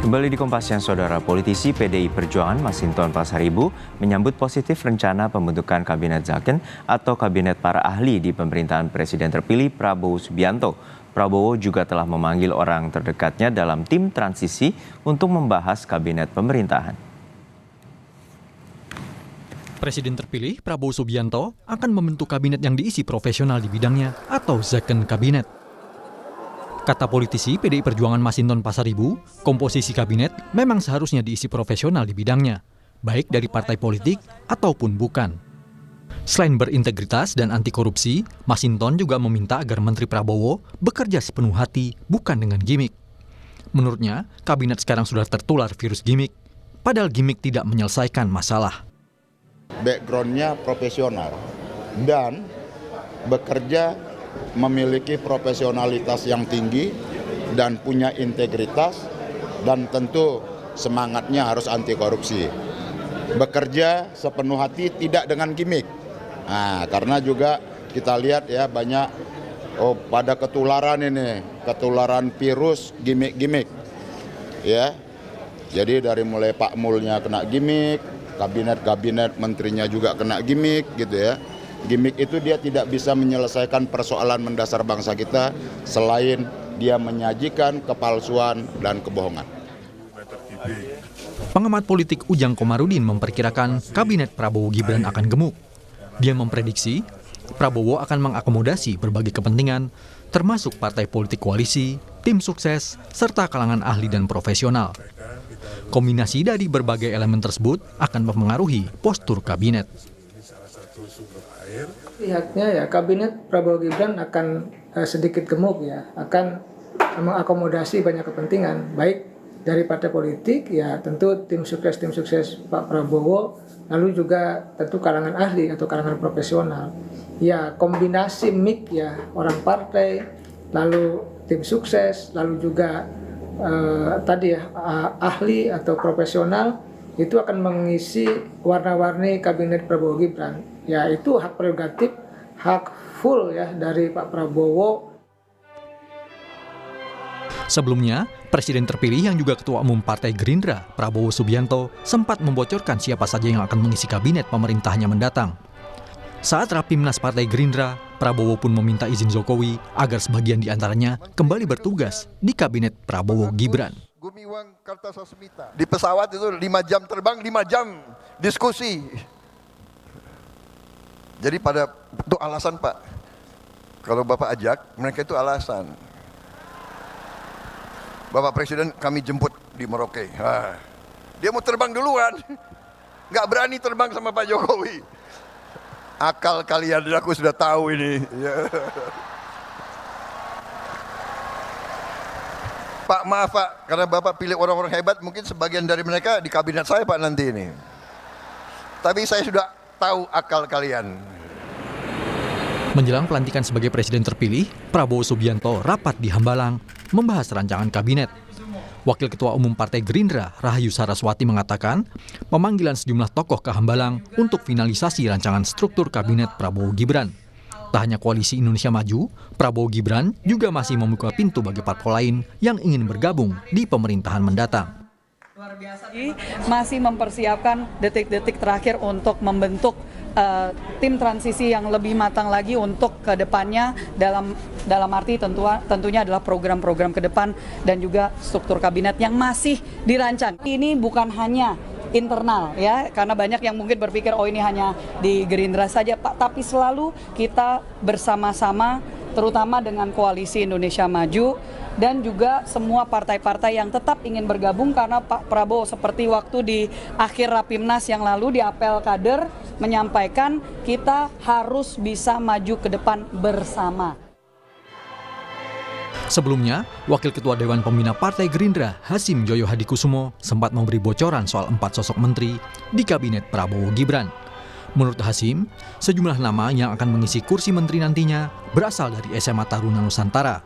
Kembali di Kompas Siang, Saudara. Politisi PDI Perjuangan Masinton Pasaribu menyambut positif rencana pembentukan Kabinet Zakon atau Kabinet para ahli di pemerintahan Presiden terpilih Prabowo Subianto. Prabowo juga telah memanggil orang terdekatnya dalam tim transisi untuk membahas Kabinet pemerintahan. Presiden terpilih Prabowo Subianto akan membentuk kabinet yang diisi profesional di bidangnya atau Zakon Kabinet. Kata politisi PDI Perjuangan Masinton Pasaribu, komposisi kabinet memang seharusnya diisi profesional di bidangnya, baik dari partai politik ataupun bukan. Selain berintegritas dan anti korupsi, Masinton juga meminta agar Menteri Prabowo bekerja sepenuh hati, bukan dengan gimik. Menurutnya, kabinet sekarang sudah tertular virus gimik, padahal gimik tidak menyelesaikan masalah. Background-nya profesional dan bekerja memiliki profesionalitas yang tinggi dan punya integritas, dan tentu semangatnya harus anti korupsi. Bekerja sepenuh hati, tidak dengan gimmick. Nah, karena juga kita lihat ya banyak pada ketularan virus gimmick. Ya. Jadi dari mulai Pak Mulnya kena gimmick, kabinet menterinya juga kena gimmick gitu ya. Gimik itu dia tidak bisa menyelesaikan persoalan mendasar bangsa kita selain dia menyajikan kepalsuan dan kebohongan. Pengamat politik Ujang Komarudin memperkirakan kabinet Prabowo Gibran akan gemuk. Dia memprediksi Prabowo akan mengakomodasi berbagai kepentingan, termasuk partai politik koalisi, tim sukses, serta kalangan ahli dan profesional. Kombinasi dari berbagai elemen tersebut akan mempengaruhi postur kabinet. Lihatnya ya kabinet Prabowo Gibran akan sedikit gemuk ya, akan mengakomodasi banyak kepentingan, baik dari partai politik ya tentu tim sukses Pak Prabowo, lalu juga tentu kalangan ahli atau kalangan profesional. Ya kombinasi mix ya, orang partai, lalu tim sukses, lalu juga ahli atau profesional itu akan mengisi warna-warni kabinet Prabowo Gibran. Ya itu hak prerogatif, hak full ya dari Pak Prabowo. Sebelumnya, Presiden terpilih yang juga Ketua Umum Partai Gerindra, Prabowo Subianto, sempat membocorkan siapa saja yang akan mengisi kabinet pemerintahnya mendatang. Saat Rapimnas Partai Gerindra, Prabowo pun meminta izin Jokowi agar sebagian di antaranya kembali bertugas di kabinet Prabowo Gibran. Di pesawat itu 5 jam terbang, 5 jam diskusi. Jadi itu alasan Pak, kalau Bapak ajak, mereka itu alasan. Bapak Presiden kami jemput di Merauke. Dia mau terbang duluan, nggak berani terbang sama Pak Jokowi. Akal kalian, aku sudah tahu ini. Pak maaf Pak, karena Bapak pilih orang-orang hebat, mungkin sebagian dari mereka di kabinet saya Pak nanti ini. Tapi saya sudah tahu akal kalian. Menjelang pelantikan sebagai presiden terpilih, Prabowo Subianto rapat di Hambalang membahas rancangan kabinet. Wakil Ketua Umum Partai Gerindra, Rahayu Saraswati mengatakan, pemanggilan sejumlah tokoh ke Hambalang untuk finalisasi rancangan struktur kabinet Prabowo Gibran. Tak hanya Koalisi Indonesia Maju, Prabowo Gibran juga masih membuka pintu bagi parpol lain yang ingin bergabung di pemerintahan mendatang. Masih mempersiapkan detik-detik terakhir untuk membentuk tim transisi yang lebih matang lagi untuk ke depannya dalam arti tentunya adalah program-program ke depan dan juga struktur kabinet yang masih dirancang. Ini bukan hanya internal ya, karena banyak yang mungkin berpikir oh ini hanya di Gerindra saja Pak, tapi selalu kita bersama-sama terutama dengan Koalisi Indonesia Maju dan juga semua partai-partai yang tetap ingin bergabung, karena Pak Prabowo seperti waktu di akhir Rapimnas yang lalu di apel kader menyampaikan kita harus bisa maju ke depan bersama. Sebelumnya, Wakil Ketua Dewan Pembina Partai Gerindra, Hasim Joyo Hadikusumo, sempat memberi bocoran soal 4 sosok menteri di kabinet Prabowo Gibran. Menurut Hasim, sejumlah nama yang akan mengisi kursi menteri nantinya berasal dari SMA Taruna Nusantara.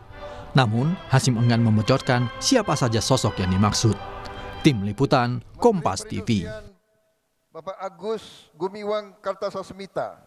Namun, Hasim enggan membocorkan siapa saja sosok yang dimaksud. Tim Liputan, Kompas TV. Bapak Agus Gumiwang Kartasasmita.